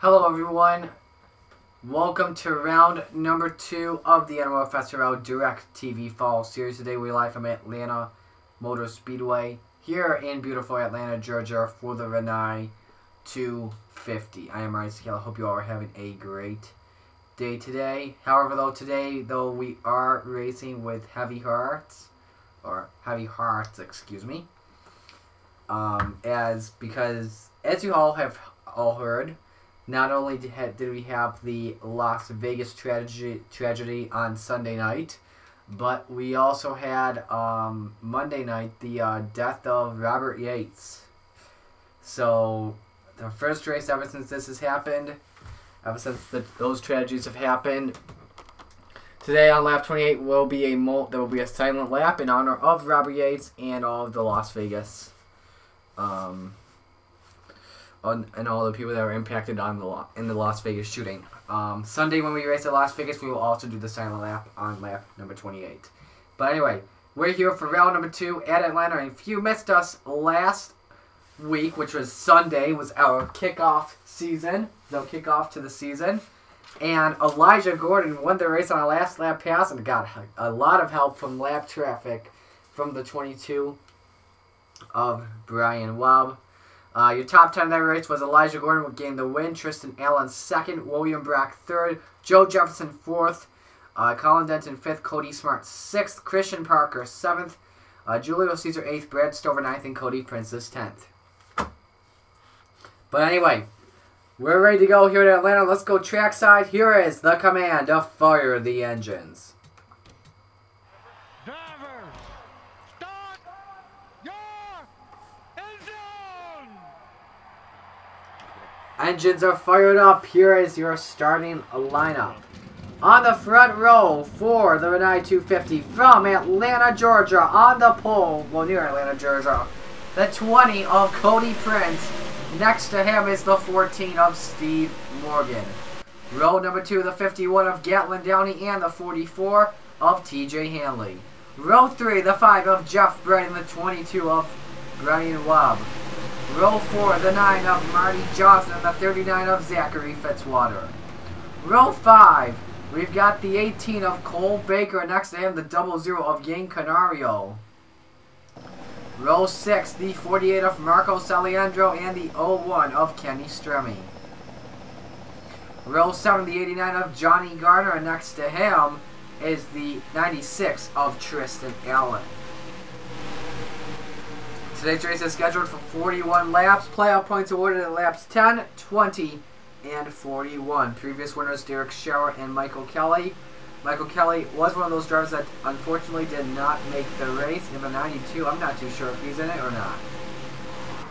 Hello everyone, welcome to round number 2 of the NOFSRL Directv Fall Series. Today we're live from Atlanta Motor Speedway here in beautiful Atlanta, Georgia for the Rinnai 250. I am Ryan Scale. I hope you all are having a great day today. However, today we are racing with heavy hearts, excuse me. Because as you all have heard, not only did we have the Las Vegas tragedy on Sunday night, but we also had Monday night the death of Robert Yates. So the first race ever since this has happened, ever since those tragedies have happened, today on lap 28 will be there will be a silent lap in honor of Robert Yates and all of the Las Vegas and all the people that were impacted in the Las Vegas shooting. Sunday when we race at Las Vegas, we will also do the silent lap on lap number 28. But anyway, we're here for round number 2 at Atlanta. And if you missed us last week, which was Sunday, was our kickoff season, the kickoff to the season. And Elijah Gordon won the race on a last lap pass and got a lot of help from lap traffic from the 22 of Brian Webb. Your top 10 of that race was Elijah Gordon gained the win, Tristan Allen 2nd, William Brack 3rd, Joe Jefferson 4th, Colin Denton 5th, Cody Smart 6th, Christian Parker 7th, Julio Caesar 8th, Brad Stover 9th, and Cody Princess 10th. But anyway, we're ready to go here at Atlanta. Let's go trackside. Here is the command to fire the engines. Engines are fired up. Here is your starting lineup. On the front row for the Rinnai 250 from Atlanta, Georgia, on the pole, well, near Atlanta, Georgia, the 20 of Cody Prince. Next to him is the 14 of Steve Morgan. Row number 2, the 51 of Gatlin Downey and the 44 of TJ Hanley. Row 3, the 5 of Jeff Bright and the 22 of Brian Webb. Row 4, the 9 of Marty Johnson and the 39 of Zachary Fitzwater. Row 5, we've got the 18 of Cole Baker, and next to him the 00 of Yang Canario. Row 6, the 48 of Marco Saliendro and the 01 of Kenny Stremme. Row 7, the 89 of Johnny Garner, and next to him is the 96 of Tristan Allen. Today's race is scheduled for 41 laps. Playoff points awarded at laps 10, 20, and 41. Previous winners Derek Schauer and Michael Kelly. Michael Kelly was one of those drivers that unfortunately did not make the race in the 92. I'm not too sure if he's in it or not.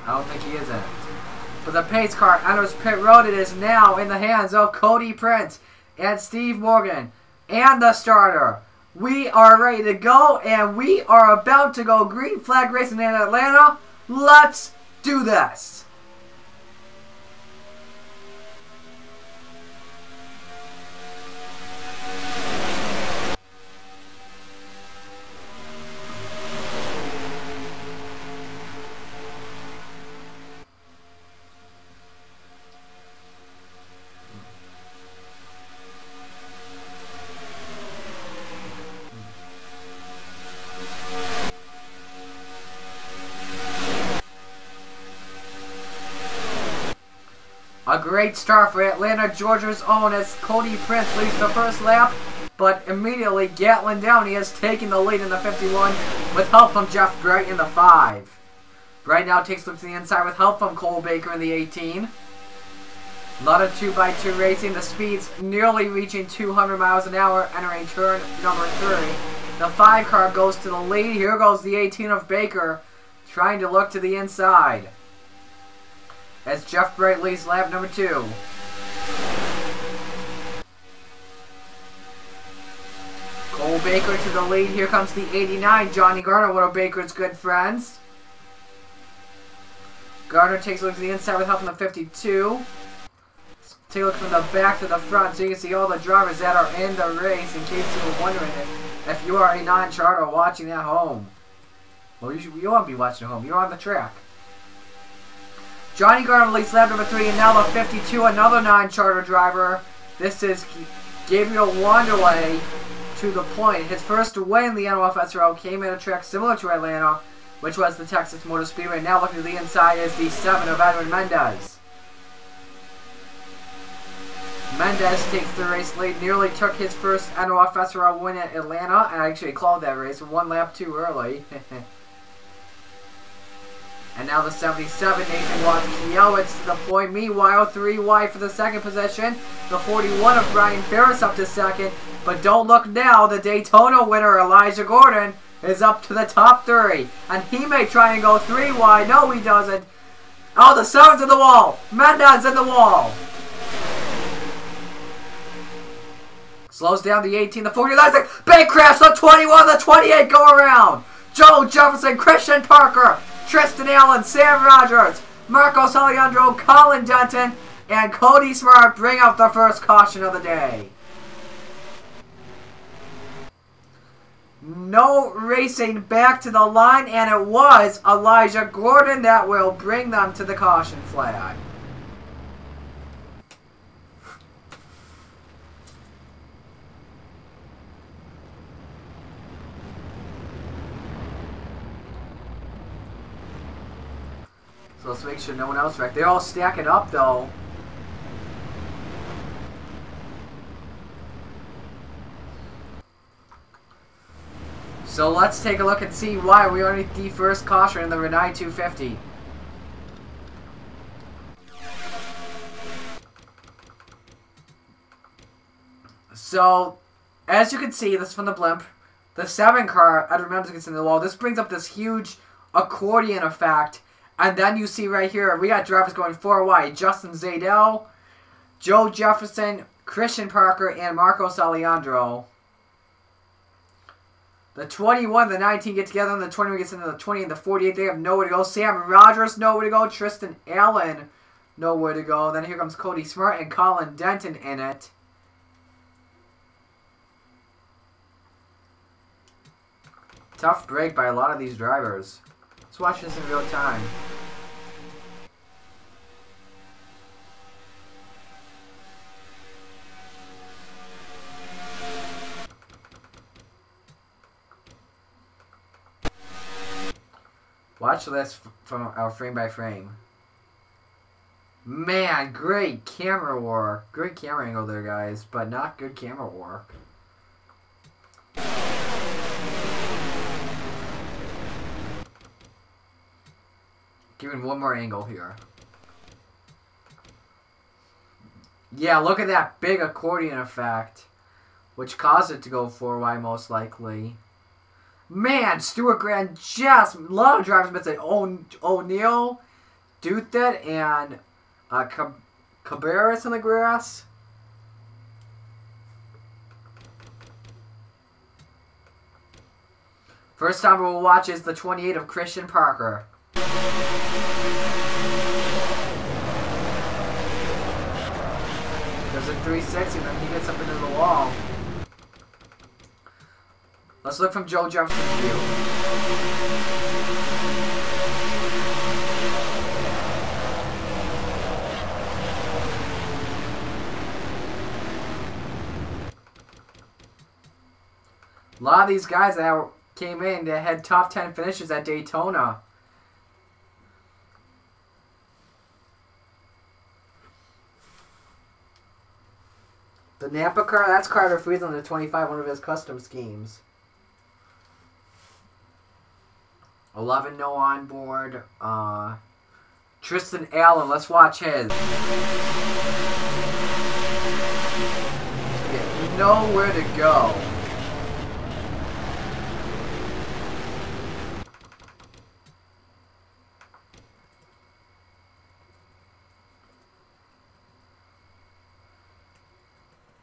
I don't think he is in it. For the pace car enters pit road, it is now in the hands of Cody Prince and Steve Morgan and the starter. We are ready to go, and we are about to go green flag racing in Atlanta. Let's do this. A great start for Atlanta, Georgia's own, as Cody Prince leads the first lap, but immediately Gatlin Downey has taken the lead in the 51 with help from Jeff Bright in the 5. Bright now takes a look to the inside with help from Cole Baker in the 18. A lot of 2x2 racing, the speeds nearly reaching 200 miles an hour, entering turn number 3. The 5 car goes to the lead. Here goes the 18 of Baker, trying to look to the inside, as Jeff Bright leads lap number 2. Cole Baker to the lead. Here comes the 89, Johnny Garner, one of Baker's good friends. Garner takes a look to the inside with help from the 52. Take a look from the back to the front so you can see all the drivers that are in the race, in case you were wondering if you are a non-charter watching at home. Well, you won't be watching at home. You're on the track. Johnny Garner leads lap number 3, and now the 52, another non-charter driver. This is Gabriel Wanderley to the point. His first win in the NOFSRL came at a track similar to Atlanta, which was the Texas Motor Speedway. Now looking to the inside is the 7 of Edwin Mendez. Mendez takes the race lead, nearly took his first NOFSRL win at Atlanta, and actually called that race one lap too early. And now the 77, Nathan Watts-Kielwitz to the point. Meanwhile, 3 wide for the second position. The 41 of Brian Ferris up to second. But don't look now, the Daytona winner, Elijah Gordon, is up to the top 3. And he may try and go 3 wide. No, he doesn't. Oh, the 7's in the wall. Mendez in the wall. Slows down the 18, the 49, big crash, the 21, the 28 go around. Joe Jefferson, Christian Parker, Tristan Allen, Sam Rogers, Marcos Alejandro, Colin Denton, and Cody Smart bring out the first caution of the day. No racing back to the line, and it was Elijah Gordon that will bring them to the caution flag. So let's make sure no one else wrecked. They're all stacking up though. So let's take a look and see why we only the first caution in the Rinnai 250. So, as you can see, this is from the blimp. The 7 car, I remember gets in the wall. This brings up this huge accordion effect. And then you see right here, we got drivers going 4 wide. Justin Zadell, Joe Jefferson, Christian Parker, and Marcos Alejandro. The 21 and the 19 get together, and the 21 gets into the 20 and the 48. They have nowhere to go. Sam Rogers, nowhere to go. Tristan Allen, nowhere to go. Then here comes Cody Smart and Colin Denton in it. Tough break by a lot of these drivers. Let's watch this in real time. Watch this from our frame by frame. Man, great camera work. Great camera angle there, guys, but not good camera work. Giving one more angle here. Yeah, look at that big accordion effect, which caused it to go 4 wide most likely. Man, Stuart Grant just, a lot of drivers missed it. O'Neill, Duthet, and Cabarrus in the grass. First time we'll watch is the 28 of Christian Parker. There's a 360 and then he gets up into the wall. Let's look from Joe Jefferson's view. A lot of these guys that came in that had top 10 finishes at Daytona. The Napa car, that's Carter Friedland, the 25, one of his custom schemes. 11 no on board. Tristan Allen, let's watch his. Yeah, nowhere to go.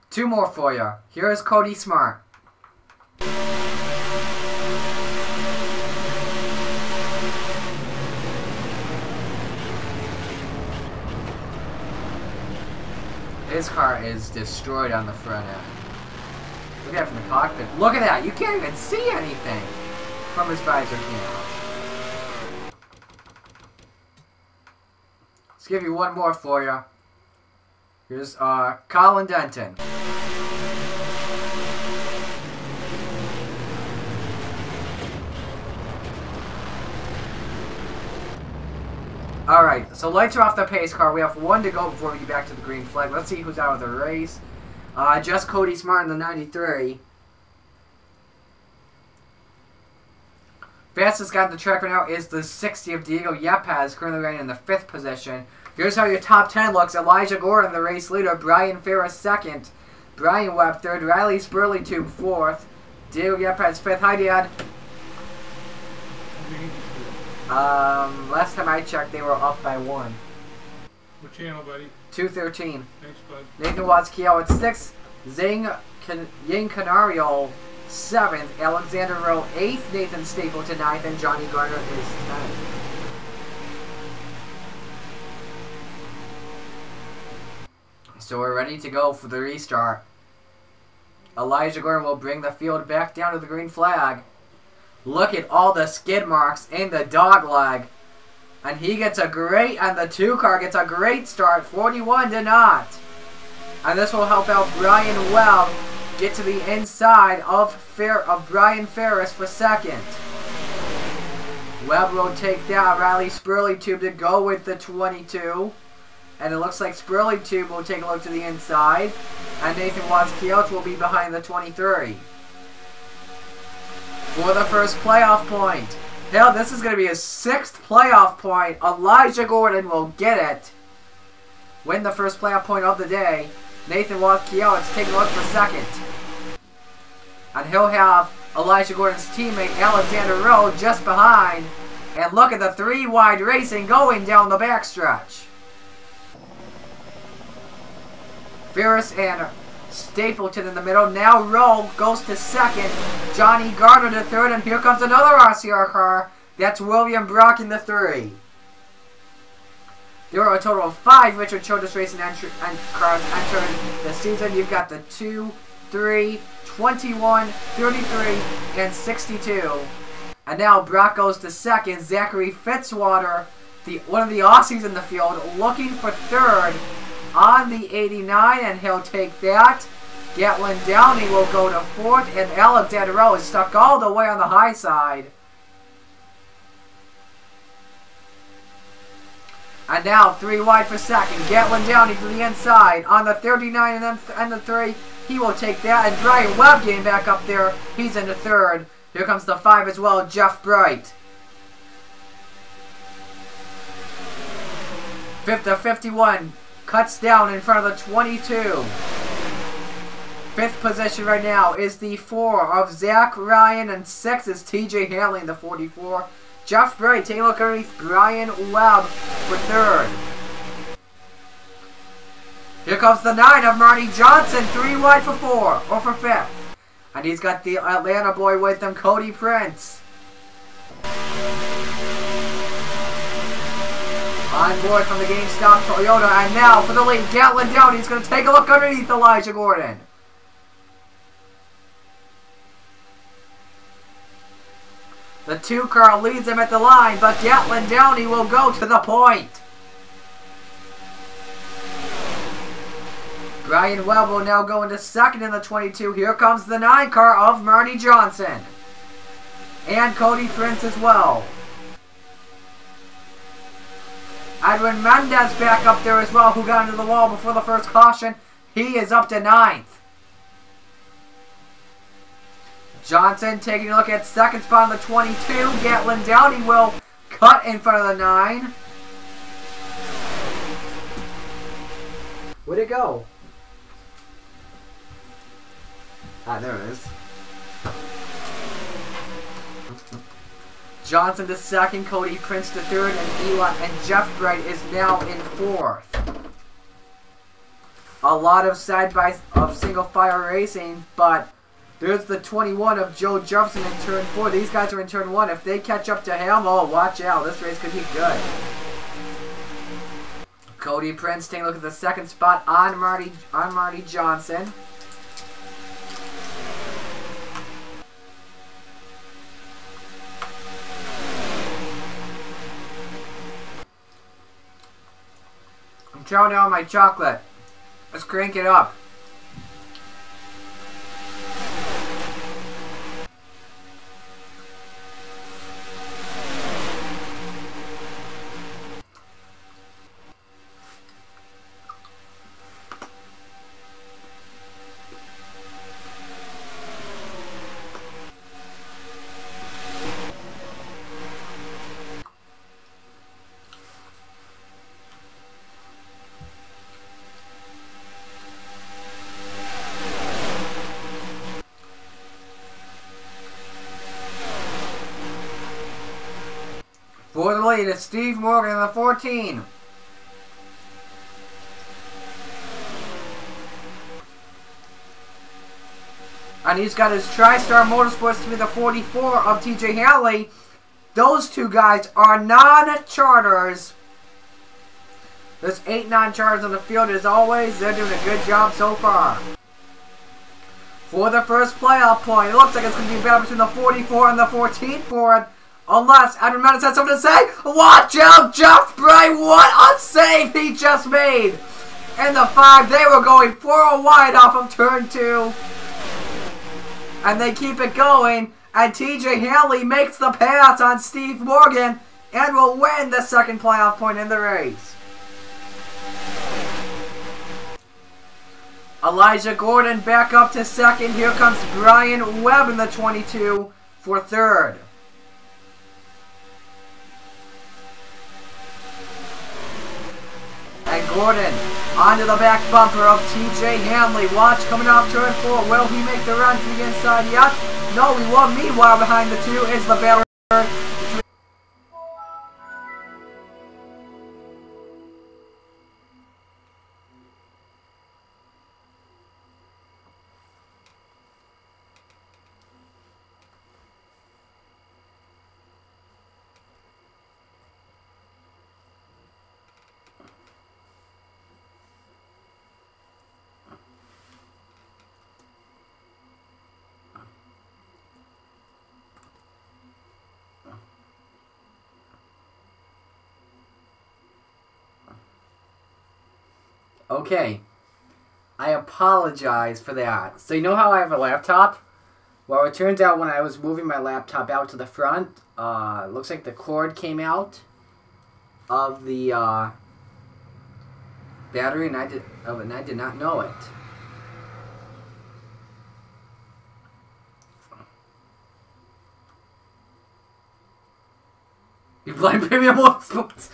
Two more for you. Here is Cody Smart. His car is destroyed on the front end. Look at it from the cockpit. Look at that! You can't even see anything from his visor camera. Let's give you one more for you. Here's Colin Denton. Alright, so lights are off the pace car. We have one to go before we get back to the green flag. Let's see who's out of the race. Just Cody Smart in the 93. Fastest guy on the track right now is the 60 of Diego Yepes, currently running in the 5th position. Here's how your top 10 looks. Elijah Gordon, the race leader. Brian Ferris, 2nd. Brian Webb, 3rd. Riley Spurley-Tube, 4th. Diego Yepes, 5th. Hi, Dad. Last time I checked, they were up by 1. What channel, buddy? 213. Thanks, bud. Nathan Watts-Keough at 6th. Ying Canario, 7th. Alexander Rowe, 8th. Nathan Stapleton, 9th. And Johnny Garner is 10th. So we're ready to go for the restart. Elijah Gordon will bring the field back down to the green flag. Look at all the skid marks in the dog leg. And he gets a great, and the 2 car gets a great start, 41-0. And this will help out Brian Webb get to the inside of Brian Ferris for 2nd. Webb will take that. Riley Spurley-Tube to go with the 22. And it looks like Spurley-Tube will take a look to the inside. And Nathan Watts-Keough will be behind the 23. For the first playoff point. Hell, this is going to be his 6th playoff point. Elijah Gordon will get it. Win the first playoff point of the day. Nathan Watts-Keough is taking a look for 2nd. And he'll have Elijah Gordon's teammate Alexander Rowe just behind. And look at the 3-wide racing going down the backstretch. Ferris and Stapleton in the middle. Now Rowe goes to 2nd. Johnny Gardner to 3rd. And here comes another RCR car. That's William Brock in the 3. There are a total of 5 Richard Childress Racing cars entering the season. You've got the 2, 3, 21, 33, and 62. And now Brock goes to 2nd. Zachary Fitzwater, one of the Aussies in the field, looking for 3rd. On the 89, and he'll take that. Gatlin Downey will go to 4th, and Alexander Rowe is stuck all the way on the high side. And now 3 wide for 2nd. Gatlin Downey to the inside on the 39 and the 3. He will take that, and Brian Webb getting back up there. He's into 3rd. Here comes the 5 as well, Jeff Bright. 5th to 51. Cuts down in front of the 22. 5th position right now is the 4 of Zach Ryan, and 6 is TJ Hanley in the 44. Jeff Bray taking a look underneath Brian Webb for 3rd. Here comes the 9 of Marty Johnson, 3 wide for 4, or for 5th. And he's got the Atlanta boy with him, Cody Prince. On board from the GameStop Toyota, and now for the lead, Gatlin Downey is going to take a look underneath Elijah Gordon. The 2 car leads him at the line, but Gatlin Downey will go to the point. Brian Webb will now go into 2nd in the 22. Here comes the 9 car of Marty Johnson. And Cody Prince as well. Edwin Mendez back up there as well, who got into the wall before the first caution. He is up to 9th. Johnson taking a look at 2nd spot on the 22. Gatlin Downey will cut in front of the 9. Where'd it go? Ah, there it is. Johnson to 2nd, Cody Prince to 3rd, and Jeff Bright is now in 4th. A lot of single file racing, but there's the 21 of Joe Jefferson in turn 4. These guys are in turn 1. If they catch up to him, oh, watch out. This race could be good. Cody Prince taking a look at the 2nd spot on Marty Johnson. chow down my chocolate. Let's crank it up. For the lead, it's Steve Morgan in the 14. And he's got his TriStar Motorsports to be the 44 of TJ Hanley. Those two guys are non-charters. There's 8 non-charters on the field as always. They're doing a good job so far. For the first playoff point, it looks like it's going to be a battle between the 44 and the 14 Ford. Unless Adam Maddox has something to say. Watch out, Jeff Bray. What a save he just made. In the 5, they were going 4 wide off of turn 2. And they keep it going. And TJ Hanley makes the pass on Steve Morgan and will win the second playoff point in the race. Elijah Gordon back up to second. Here comes Brian Webb in the 22 for third. And Gordon onto the back bumper of TJ Hanley. Watch coming off turn 4. Will he make the run to the inside yet? No, he won't. Meanwhile, behind the 2 is the battle. Okay, I apologize for that. So you know how I have a laptop? Well, it turns out when I was moving my laptop out to the front, looks like the cord came out of the battery, and I did not know it. You blind premium motorsports.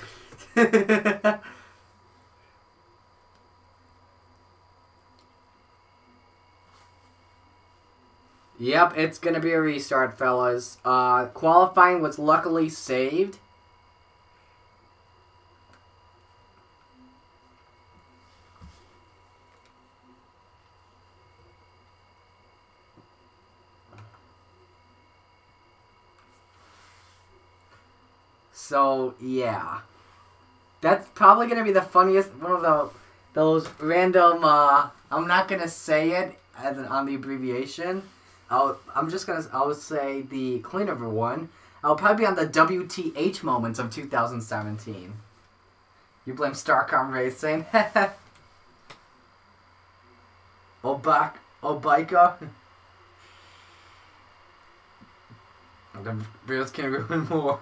Yep, it's gonna be a restart, fellas. Qualifying was luckily saved. So, yeah. That's probably gonna be the funniest, one of those random, I'm not gonna say it on the abbreviation. I'll say the cleaner one. I'll probably be on the WTH moments of 2017. You blame Starcom Racing. Obika. The Bears can ruin more.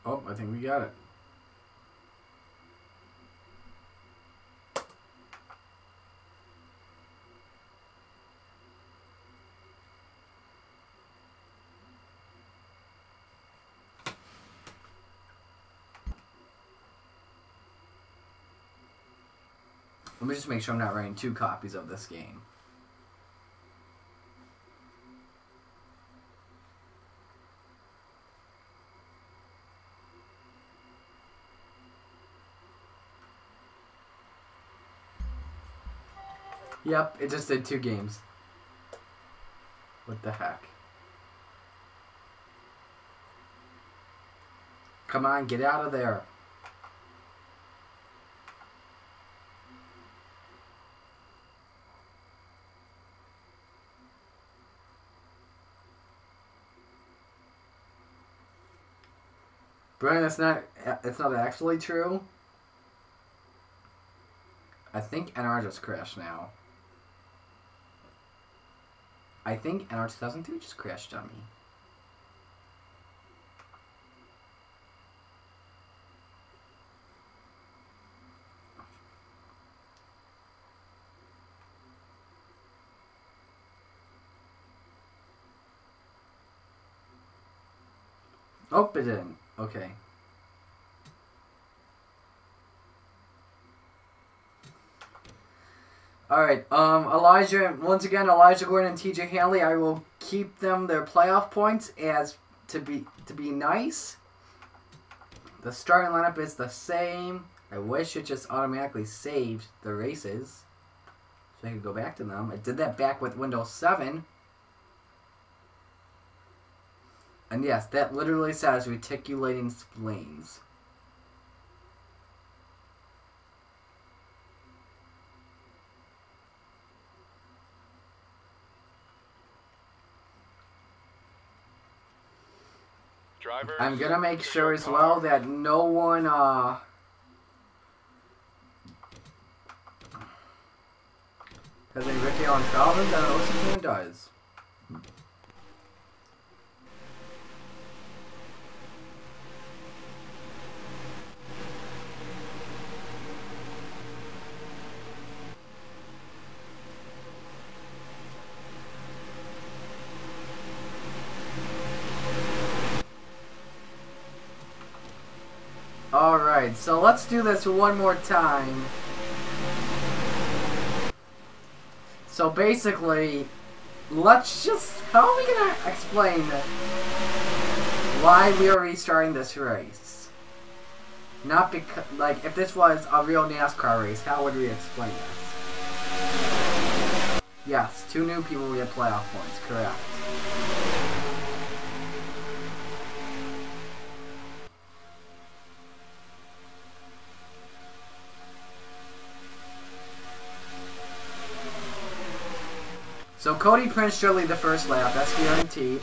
Oh, I think we got it. Let me just make sure I'm not writing 2 copies of this game. Yep, it just did 2 games. What the heck? Come on, get out of there. Brian, it's not actually true. I think NR just crashed now. I think NR2003 just crashed on me. Oh, it didn't. Okay. Alright, Elijah, once again, Elijah Gordon and TJ Hanley, I will keep them their playoff points as to be nice. The starting lineup is the same. I wish it just automatically saved the races so I could go back to them. I did that back with Windows 7. And yes, that literally says reticulating spleens. I'm gonna make sure as well that no one has a Ricky on Calvin that Ocean does. Alright, so let's do this one more time. So basically, let's just... How are we going to explain why we are restarting this race? Not because... Like, if this was a real NASCAR race, how would we explain this? Yes, 2 new people will get playoff points, correct. So Cody Prince should lead the first lap, that's guaranteed.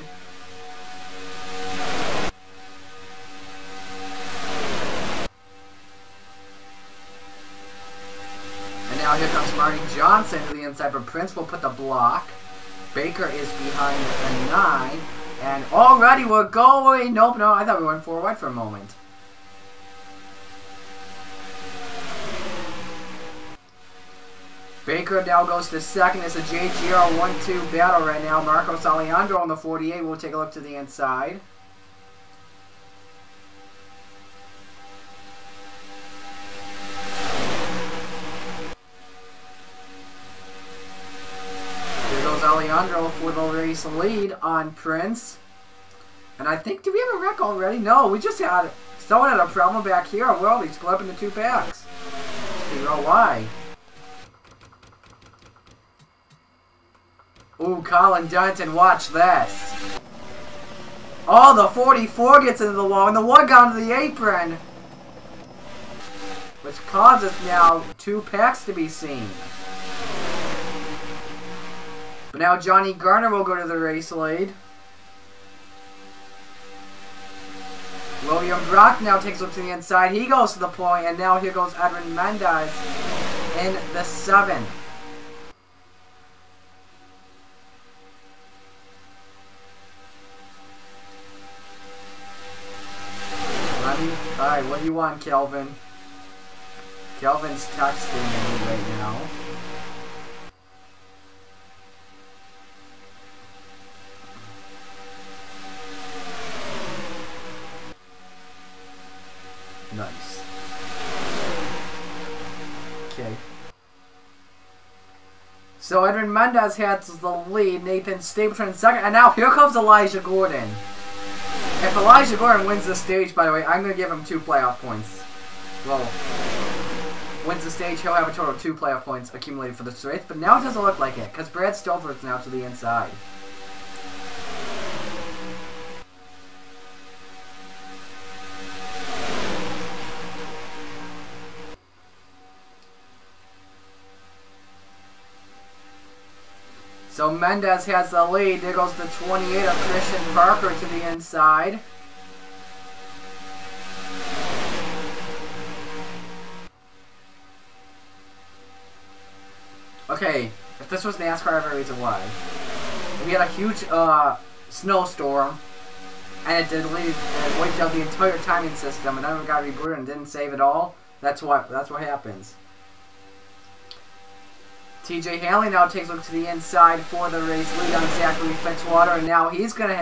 And now here comes Marty Johnson to the inside, but Prince will put the block. Baker is behind the 9. And already we're going. Nope, no, I thought we went 4 wide for a moment. Baker now goes to second. It's a JGR 1-2 battle right now. Marcos Alejandro on the 48. We'll take a look to the inside. Here goes Alejandro for the race lead on Prince. And I think, did we have a wreck already? No, we just had, someone had a problem back here. Well, we split up into 2 packs. Figure out why. Ooh, Colin Dunton, watch this. Oh, the 44 gets into the wall, and the 1 got into the apron. Which causes now 2 packs to be seen. But now Johnny Garner will go to the race lead. William Brock now takes a look to the inside. He goes to the point, and now here goes Edwin Mendez in the 7. Alright, what do you want, Kelvin? Kelvin's texting me right now. Nice. Okay. So Edwin Mendez has the lead, Nathan Stapleton in second, and now here comes Elijah Gordon. If Elijah Gordon wins the stage, by the way, I'm going to give him 2 playoff points. Well, wins the stage, he'll have a total of 2 playoff points accumulated for this race, but now it doesn't look like it, because Brad Stover's now to the inside. So Mendez has the lead. There goes the 28 of Christian Parker to the inside. Okay, if this was NASCAR, every reason why. We had a huge snowstorm, and it wiped out the entire timing system, and then it got rebooted and didn't save it all. That's what happens. TJ Haley now takes a look to the inside for the race lead on Zachary Fitzwater, and now he's going to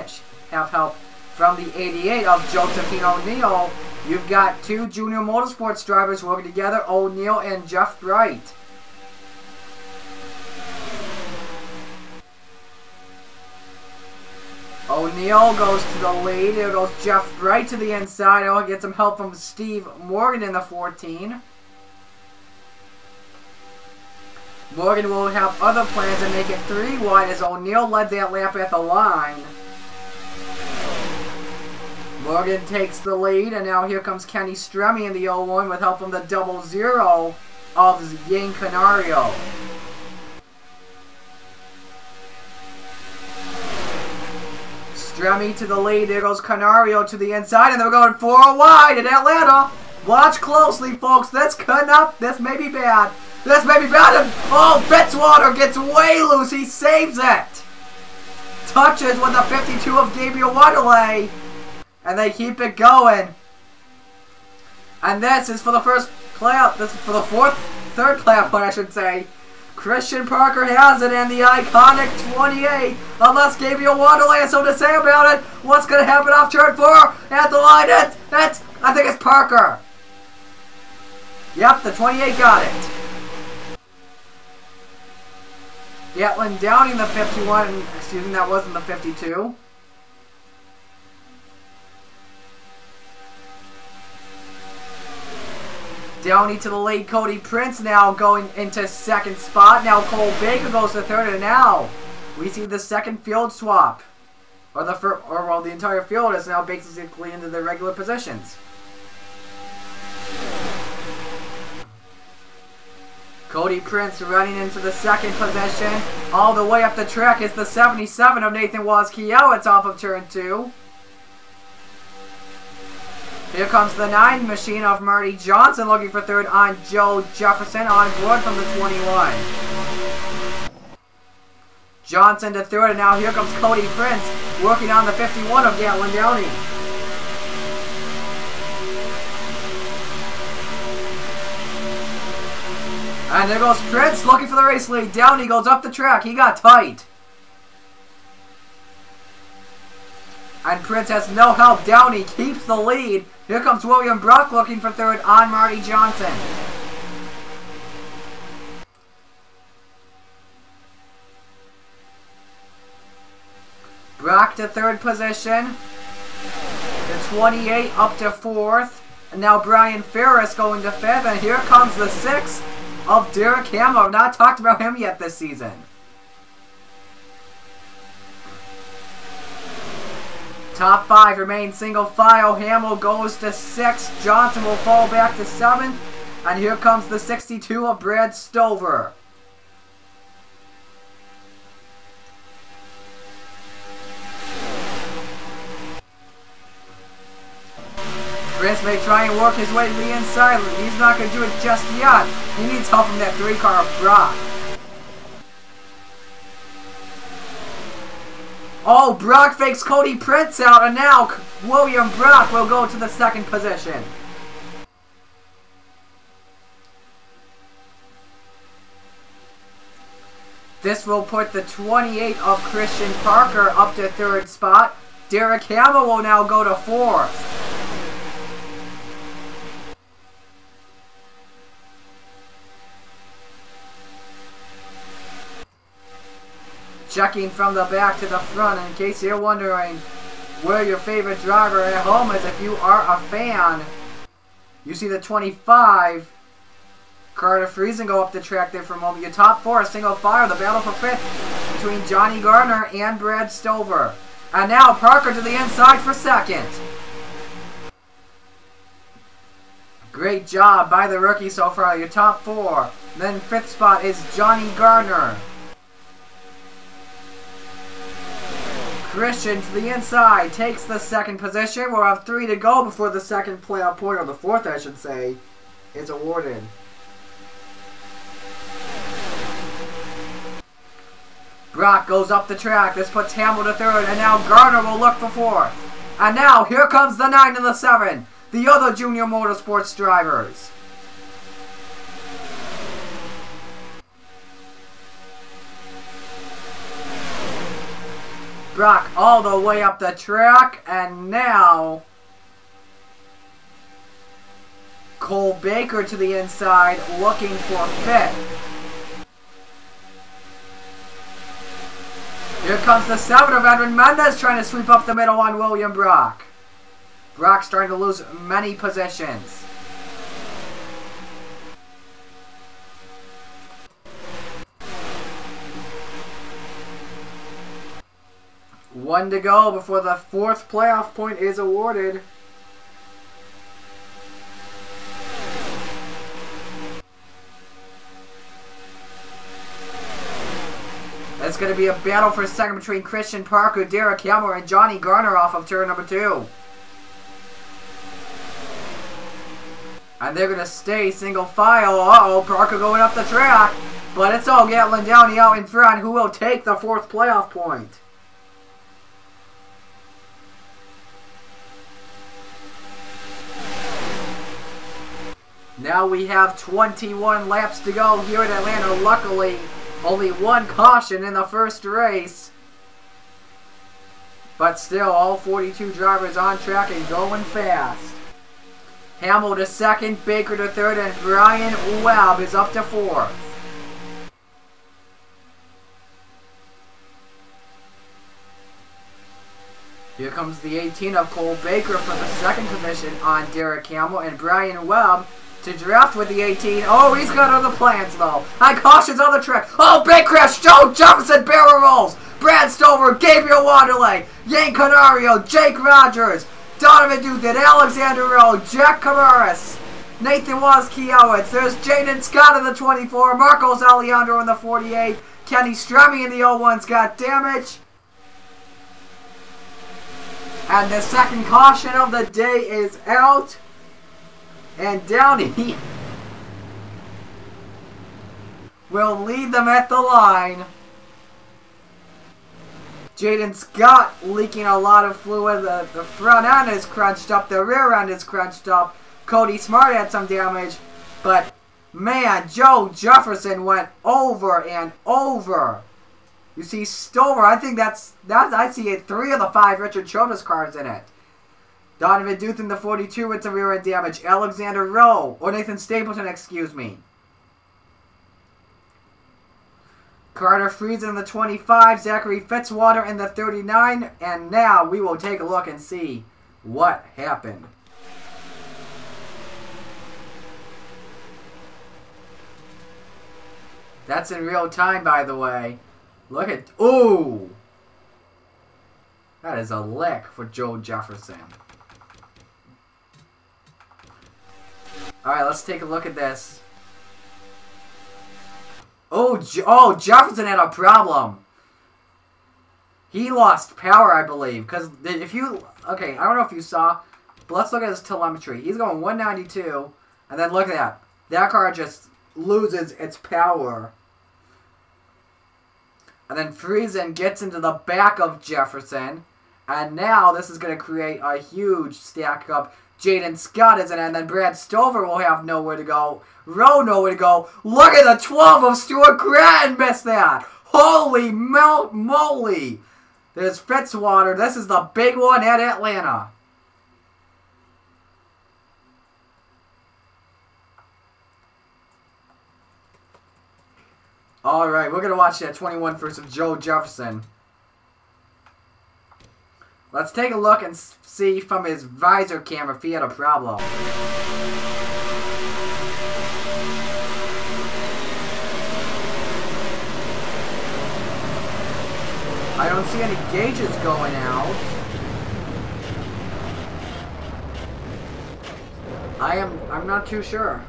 have help from the 88 of Josephine O'Neill. You've got two junior motorsports drivers working together, O'Neill and Jeff Bright. O'Neill goes to the lead. There goes Jeff Bright to the inside. Oh, get some help from Steve Morgan in the 14. Morgan will have other plans and make it 3 wide as O'Neill led that lap at the line. Morgan takes the lead, and now here comes Kenny Stremme in the 01 with help from the 00 of Yang Canario. Stremme to the lead. There goes Canario to the inside, and they're going 4 wide in Atlanta. Watch closely, folks. This may be bad. This may be bad. And, oh, Fitzwater gets way loose. He saves it. Touches with the 52 of Gabriel Waterley. And they keep it going. And this is for the first playoff. This is for the third playoff point, I should say. Christian Parker has it, and the iconic 28. Unless Gabriel Waterley has something to say about it. What's going to happen off turn 4? At the line, I think it's Parker. Yep, the 28 got it. Gatlin Downing the 51. Excuse me, that wasn't the 52. Downey to the lead. Cody Prince now going into second spot. Now Cole Baker goes to third, and now we see the second field swap. Well, the entire field is now basically into their regular positions. Cody Prince running into the second position. All the way up the track is the 77 of Nathan Wazkiewicz off of turn 2. Here comes the 9 machine of Marty Johnson looking for third on Joe Jefferson on board from the 21. Johnson to third, and now here comes Cody Prince working on the 51 of Gatlin Downey. And there goes Prince looking for the race lead. Downey goes up the track. He got tight. And Prince has no help. Downey keeps the lead. Here comes William Brock looking for third on Marty Johnson. Brock to third position. The 28 up to fourth. And now Brian Ferris going to fifth. And here comes the 6 of Derek Hamill. I've not talked about him yet this season. Top 5 remain single file. Hamill goes to 6. Johnson will fall back to 7. And here comes the 62 of Brad Stover. Prince may try and work his way to the inside. He's not going to do it just yet. He needs help from that 3 car of Brock. Oh, Brock fakes Cody Prince out, and now William Brock will go to the second position. This will put the 28 of Christian Parker up to third spot. Derek Hamill will now go to fourth. Checking from the back to the front, in case you're wondering where your favorite driver at home is, if you are a fan, you see the 25, Carter Friesen, go up the track there for a moment. Your top 4 is single file, the battle for fifth between Johnny Gardner and Brad Stover. And now Parker to the inside for second. Great job by the rookie so far, your top 4. Then fifth spot is Johnny Gardner. Christian to the inside takes the second position. We'll have 3 to go before the second playoff point, or the fourth I should say, is awarded. Brock goes up the track. This puts Hamill to third, and now Garner will look for fourth. And now here comes the 9 and the 7, the other Junior Motorsports drivers. Brock all the way up the track, and now Cole Baker to the inside looking for fifth. Here comes the 7 of Edwin Mendez trying to sweep up the middle on William Brock. Brock starting to lose many positions. One to go before the fourth playoff point is awarded. It's going to be a battle for second between Christian Parker, Derek Hamill, and Johnny Garner off of turn number 2. And they're going to stay single file. Uh-oh, Parker going up the track. But it's all Gatlin Downey out in front, who will take the fourth playoff point. Now we have 21 laps to go here at Atlanta. Luckily, only one caution in the first race. But still, all 42 drivers on track and going fast. Hamill to second, Baker to third, and Brian Webb is up to fourth. Here comes the 18 of Cole Baker for the second position on Derek Hamill, and Brian Webb to draft with the 18. Oh, he's got other plans, though. And cautions on the track. Oh, big crash. Joe Jefferson barrel rolls. Brad Stover, Gabriel Wanderley, Yank Canario, Jake Rogers, Donovan Dutton, Alexander Rowe, Jack Camaras, Nathan Waskiewicz. There's Jaden Scott in the 24. Marcos Alejandro in the 48. Kenny Stremme in the 01's got damage. And the second caution of the day is out. And Downey will lead them at the line. Jaden Scott leaking a lot of fluid. The front end is crunched up. The rear end is crunched up. Cody Smart had some damage. But, man, Joe Jefferson went over and over. You see Stover. I think that's I see it. 3 of the 5 Richard Chodas cars in it. Donovan Dutton, the 42, with some rear end damage. Alexander Rowe, or Nathan Stapleton, excuse me. Carter Friesen in the 25, Zachary Fitzwater in the 39, and now we will take a look and see what happened. That's in real time, by the way. Look at, ooh! That is a lick for Joe Jefferson. Alright, let's take a look at this. Oh, Jefferson had a problem. He lost power, I believe. Because if you... Okay, I don't know if you saw. But let's look at his telemetry. He's going 192. And then look at that. That car just loses its power. And then Friesen gets into the back of Jefferson. And now this is going to create a huge stack up. Jaden Scott is in it, and then Brad Stover will have nowhere to go. Rowe nowhere to go. Look at the 12 of Stuart Grattan missed that. Holy moly. There's Fitzwater. This is the big one at Atlanta. Alright, we're going to watch that 21 versus Joe Jefferson. Let's take a look and see from his visor camera if he had a problem. I don't see any gauges going out. I'm not too sure.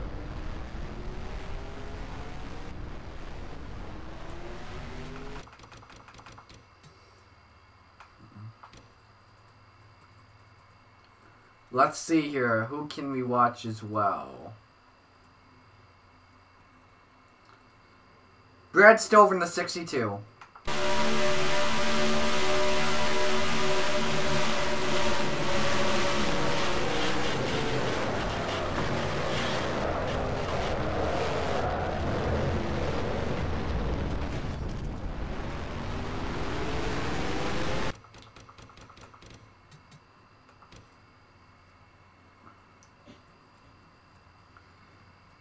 Let's see here. Who can we watch as well? Brad Stover in the 62.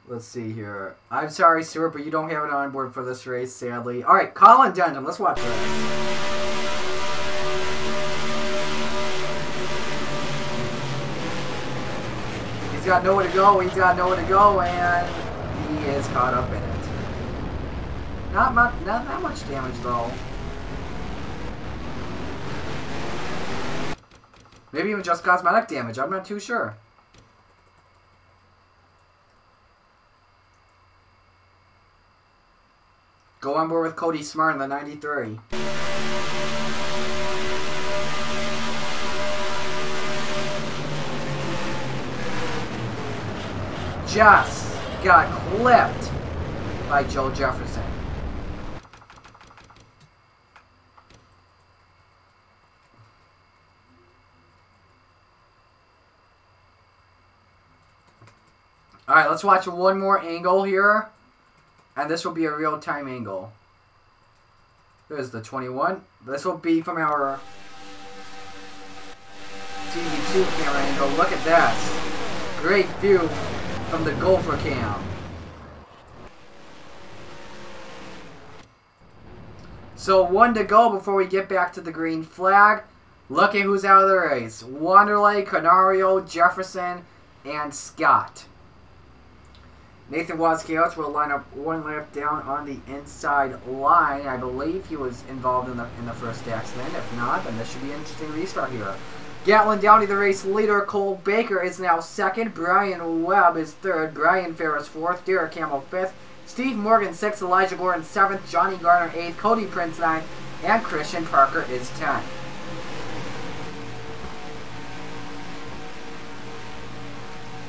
Let's see here. I'm sorry, sir, but you don't have an onboard for this race, sadly. Alright, Colin Denham. Let's watch this. He's got nowhere to go. He's got nowhere to go, and he is caught up in it. Not that much damage, though. Maybe even just cosmetic damage. I'm not too sure. Go on board with Cody Smart in the 93. Just got clipped by Joe Jefferson. Alright, let's watch one more angle here. And this will be a real-time angle. There's the 21. This will be from our TV2 camera angle. Look at this. Great view from the Gopher cam. So 1 to go before we get back to the green flag. Look at who's out of the race. Wanderlei, Canario, Jefferson, and Scott. Nathan Waskowitz will line up 1 lap down on the inside line. I believe he was involved in the first accident. If not, then this should be an interesting restart here. Gatlin Downey, the race leader. Cole Baker is now 2nd. Brian Webb is 3rd. Brian Ferris 4th. Derek Hamill 5th. Steve Morgan 6th. Elijah Gordon 7th. Johnny Garner 8th. Cody Prince 9th. And Christian Parker is 10th.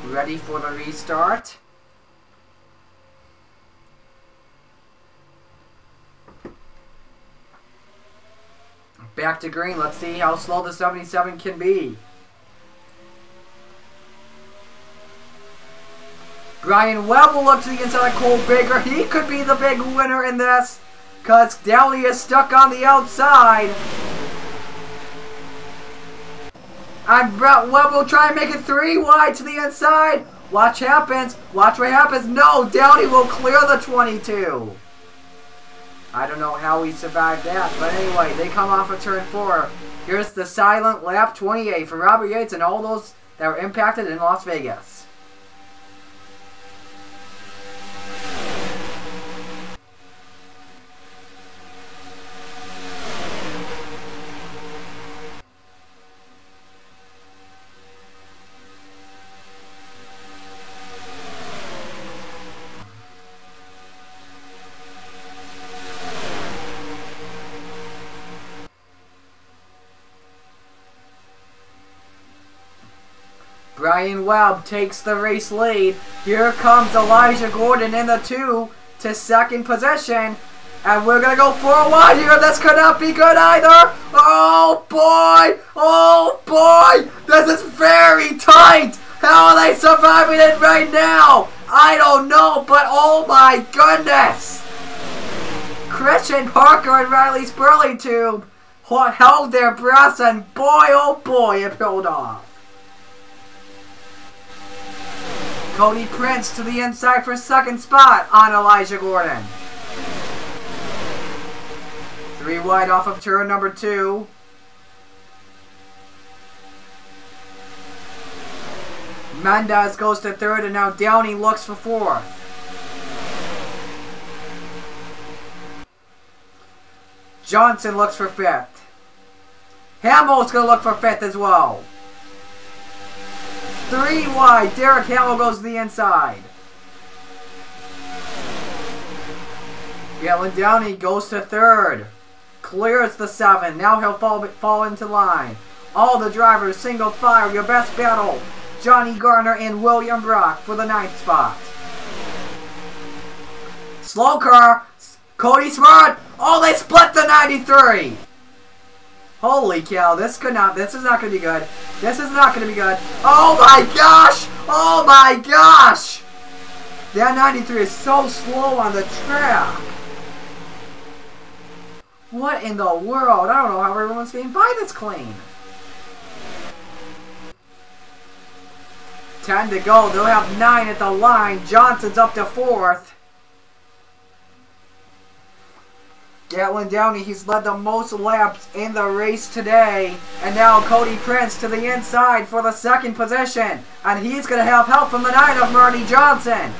Ready for the restart? Back to green. Let's see how slow the 77 can be. Brian Webb will look to the inside of Cole Baker. He could be the big winner in this, because Downey is stuck on the outside. And Webb will try and make it 3 wide to the inside. Watch happens. Watch what happens. No, Downey will clear the 22. I don't know how he survived that, but anyway, they come off of turn 4. Here's the silent lap 28 for Robert Yates and all those that were impacted in Las Vegas. Brian Webb takes the race lead. Here comes Elijah Gordon in the 2 to 2nd position. And we're going to go for a wide here. This could not be good either. Oh boy. Oh boy. This is very tight. How are they surviving it right now? I don't know, but oh my goodness. Christian Parker and Riley Spurleytube held their breaths, and boy oh boy it pulled off. Cody Prince to the inside for 2nd spot on Elijah Gordon. 3 wide off of turn number 2. Mendez goes to 3rd, and now Downey looks for 4th. Johnson looks for 5th. Hamill's going to look for 5th as well. 3 wide. Derek Hamill goes to the inside. Gatlin Downey goes to 3rd. Clears the 7. Now he'll fall into line. All the drivers single file your best battle. Johnny Garner and William Brock for the 9th spot. Slow car. Cody Smart. Oh, they split the 93. Holy cow, this is not going to be good. This is not going to be good. Oh my gosh! Oh my gosh! That 93 is so slow on the track. What in the world? I don't know how everyone's getting by this clean. 10 to go. They'll have 9 at the line. Johnson's up to 4th. Gatlin Downey, he's led the most laps in the race today. And now Cody Prince to the inside for the 2nd position. And he's going to have help from the 9 of Marty Johnson.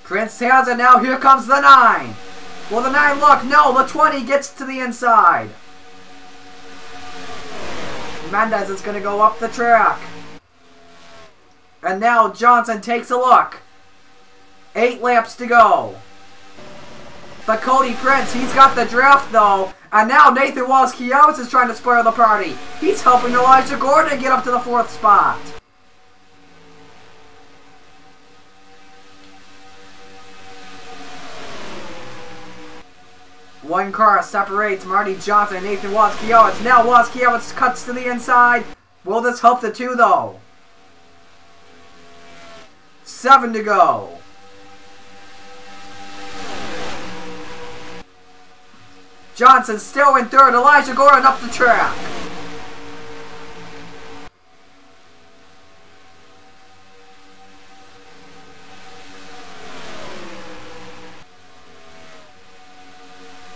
Prince has it now. Here comes the 9. Will the 9 look? No, the 20 gets to the inside. Mendez is going to go up the track. And now Johnson takes a look. 8 laps to go. But Cody Prince, he's got the draft though. And now Nathan Wallace-Kiowitz is trying to spoil the party. He's helping Elijah Gordon get up to the 4th spot. One car separates Marty Johnson and Nathan Wallace-Kiowitz. Now Wallace-Kiowitz cuts to the inside. Will this help the 2 though? 7 to go. Johnson still in 3rd. Elijah Gordon up the track.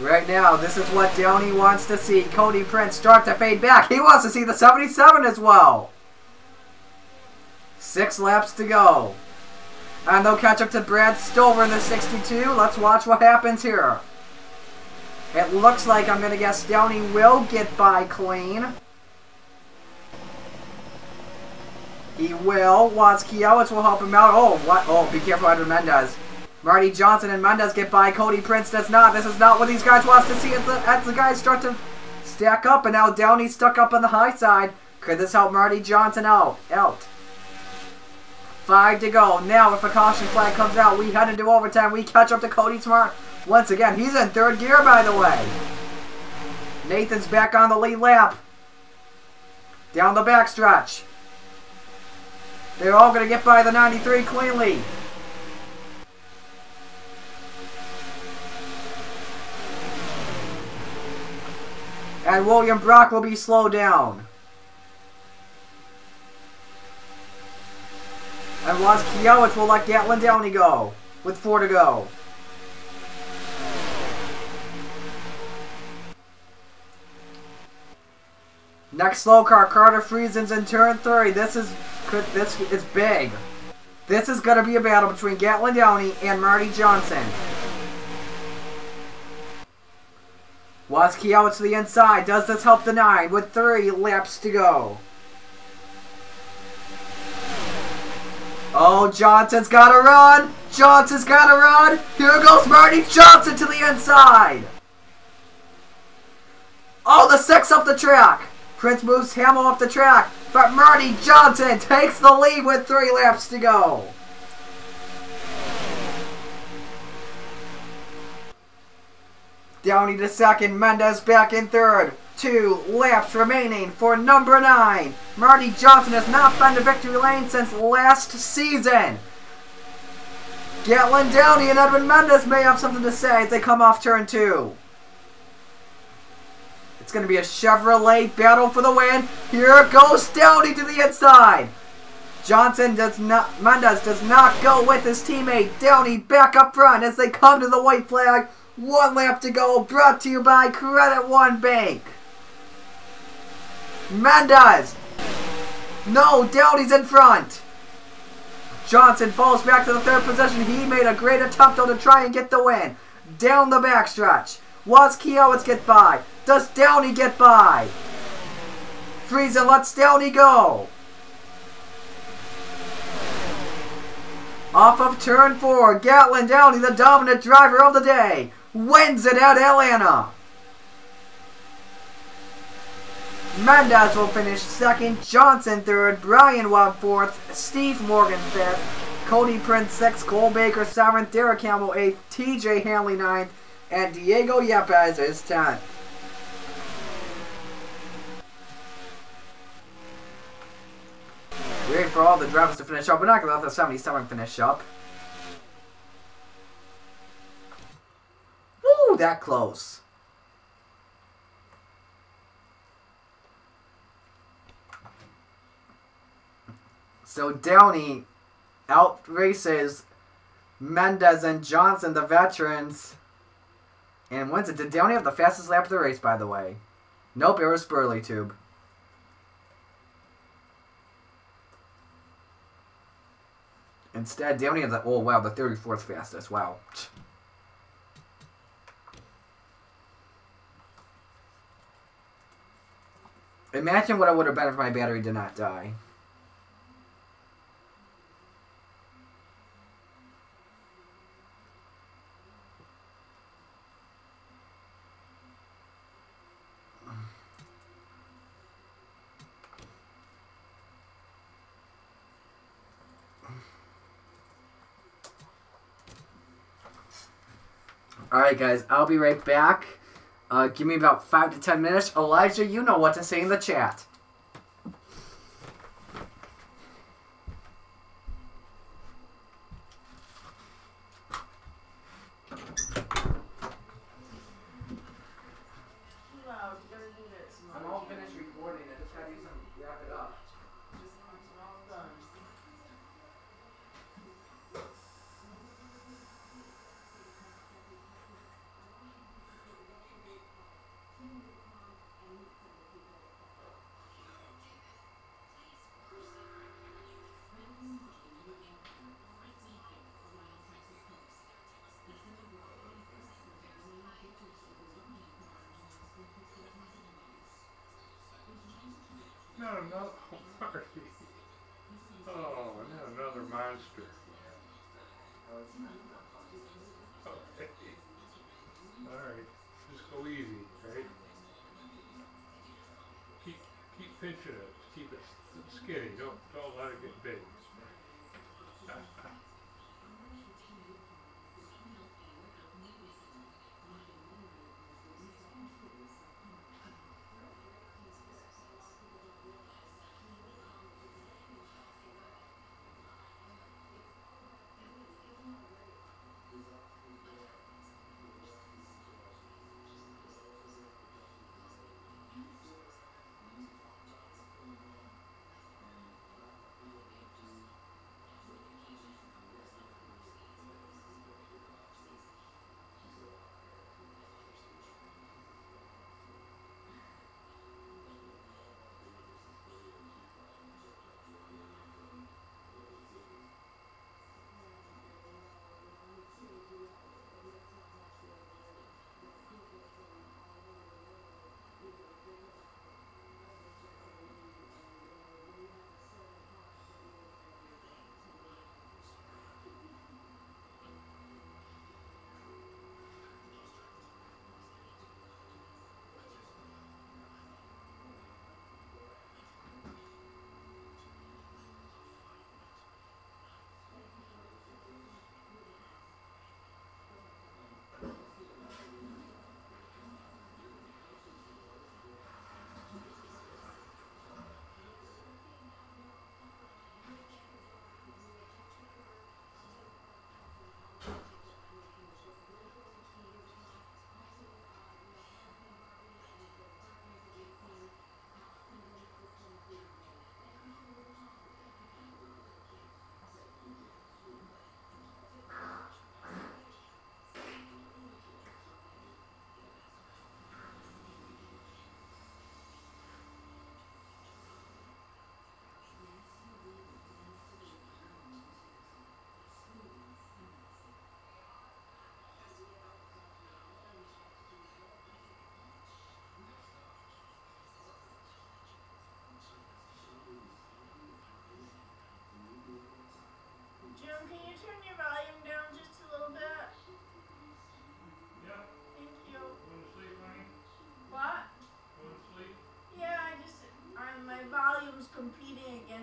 Right now, this is what Downey wants to see. Cody Prince start to fade back. He wants to see the 77 as well. 6 laps to go. And they'll catch up to Brad Stover in the 62. Let's watch what happens here. It looks like, I'm going to guess, Downey will get by clean. He will. Wallace-Kiowitz will help him out. Oh, what? Oh, be careful, Edwin Mendez. Marty Johnson and Mendez get by. Cody Prince does not. This is not what these guys want to see as the guys start to stack up. And now Downey's stuck up on the high side. Could this help Marty Johnson out? 5 to go. Now, if a caution flag comes out, we head into overtime. We catch up to Cody Smart. Once again, he's in 3rd gear, by the way. Nathan's back on the lead lap. Down the backstretch. They're all going to get by the 93 cleanly. And William Brock will be slowed down. And Wallace-Kiowitz will let Gatlin Downey go with 4 to go. Next slow car, Carter Friesen's in turn 3. This is big. This is going to be a battle between Gatlin Downey and Marty Johnson. Wallace-Kiowitz to the inside. Does this help the 9 with 3 laps to go? Oh, Johnson's got to run. Johnson's got to run. Here goes Marty Johnson to the inside. Oh, the 6 up the track. Prince moves Hamill up the track, but Marty Johnson takes the lead with 3 laps to go. Downey to 2nd, Mendez back in 3rd. 2 laps remaining for number 9. Marty Johnson has not been to victory lane since last season. Gatlin Downey and Edwin Mendez may have something to say as they come off turn 2. It's going to be a Chevrolet battle for the win. Here goes Downey to the inside. Mendez does not go with his teammate. Downey back up front as they come to the white flag. 1 lap to go, brought to you by Credit One Bank. Mendez. No, Downey's in front. Johnson falls back to the 3rd position. He made a great attempt though to try and get the win. Down the backstretch. Wallace-Kiowitz get by. Does Downey get by? Friesen lets Downey go. Off of turn 4, Gatlin Downey, the dominant driver of the day, wins it at Atlanta. Mendez will finish second, Johnson third, Brian Webb fourth, Steve Morgan fifth, Cody Prince sixth, Cole Baker seventh, Derek Campbell eighth, TJ Hanley ninth, and Diego Yepes is 10th. We wait for all the drivers to finish up. We're not going to let the 77 finish up. Woo, that close. So Downey out races Mendez and Johnson, the veterans, and wins it. Did Downey have the fastest lap of the race, by the way? Nope, it was Burley Tube. Instead, Downey had the, oh wow, the 34th fastest. Wow. Imagine what it would have been if my battery did not die. Alright guys, I'll be right back. Give me about 5 to 10 minutes. Elijah, you know what to say in the chat. I'm all finished recording. I just gotta use some wrap it up. Not another party. Oh, not another monster. Okay. Alright. Just go easy, right? Keep pinching it. Keep it skinny. Don't let it get big.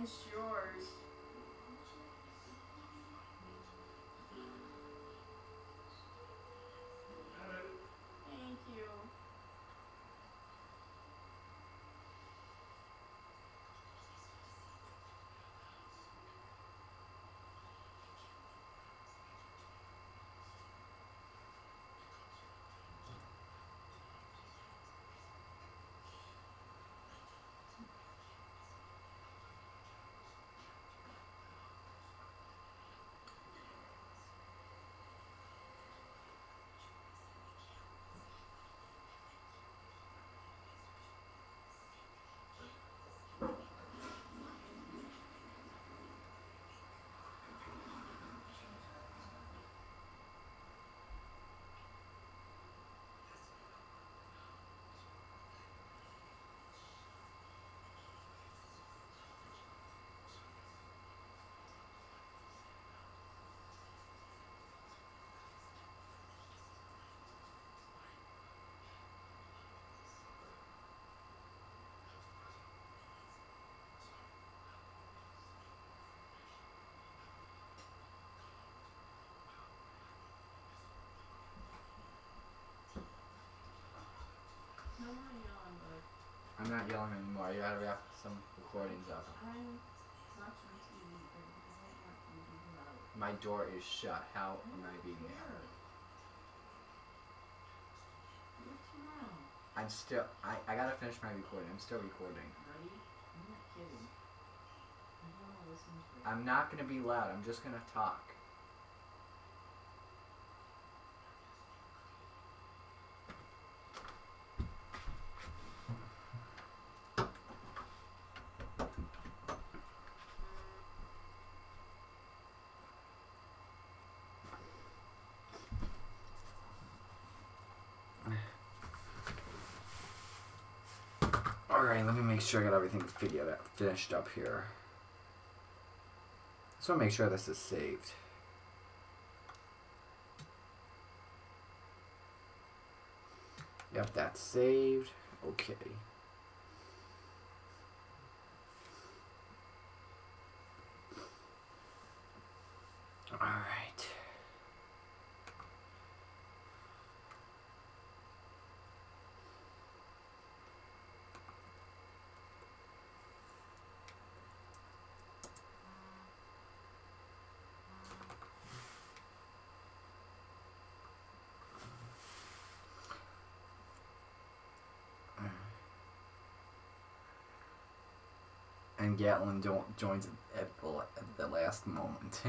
finished yours. Thank you. No more yelling, bud. I'm not yelling anymore. You gotta wrap some recordings up. I'm watching TV and I don't want you to be loud. My door is shut. How am I being there? Do it tomorrow. I'm still. I gotta finish my recording. I'm still recording. Ready? I'm not kidding. I don't want to listen to it. I'm not gonna be loud. I'm just gonna talk. Alright, let me make sure I got everything finished up here. So make sure this is saved. Yep, that's saved. Okay. Alright. And Gatlin joins at the last moment.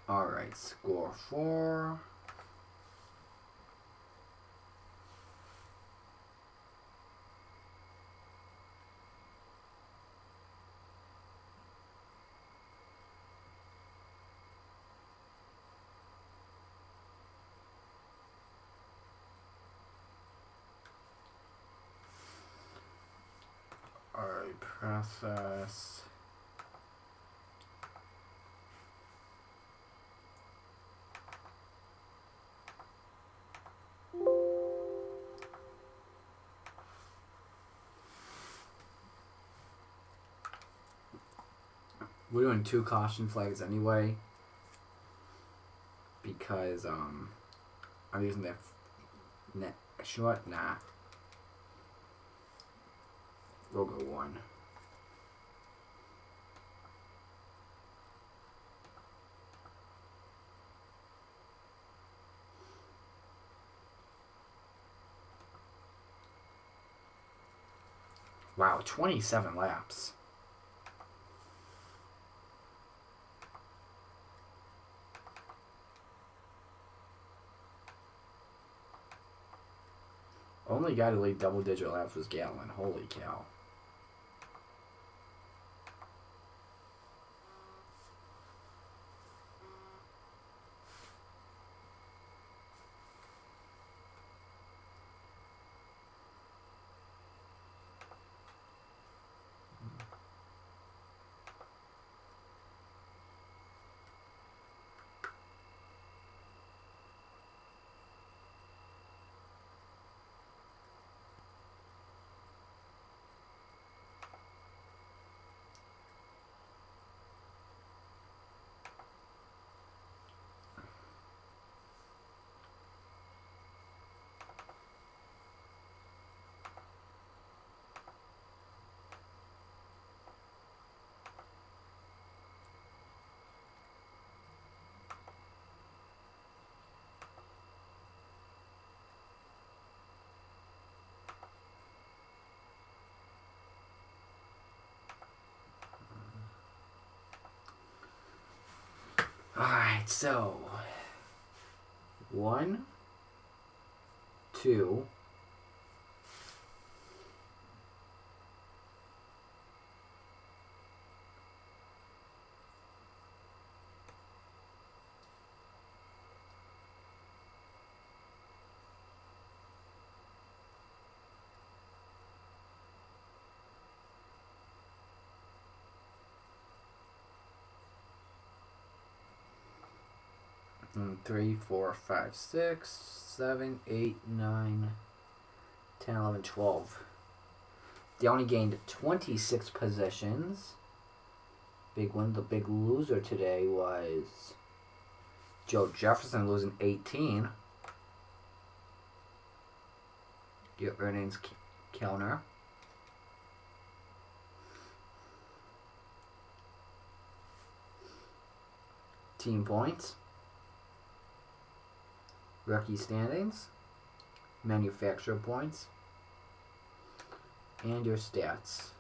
Alright, score 4. Alright, process. We're doing 2 caution flags anyway, because I'm using that net short. Nah, we'll go 1. Wow, 27 laps. Only guy to lead double-digit laps was Gatlin. Holy cow. Alright, so 1, 2, 3, 4, 5, 6, 7, 8, 9, 10, 11, 12. They only gained 26 positions. Big one. The big loser today was Joe Jefferson, losing 18. Get earnings counter. Team points. Rookie standings, manufacturer points, and your stats.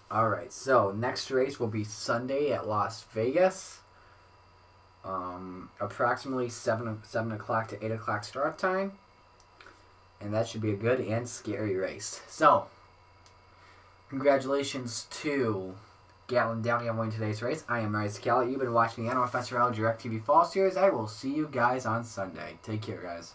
Alright, so next race will be Sunday at Las Vegas. Approximately 7 o'clock to 8 o'clock start time. And that should be a good and scary race. So, congratulations to Gatlin Downey on winning today's race. I am Mary Scala. You've been watching the NOFSRL Directv Fall Series. I will see you guys on Sunday. Take care, guys.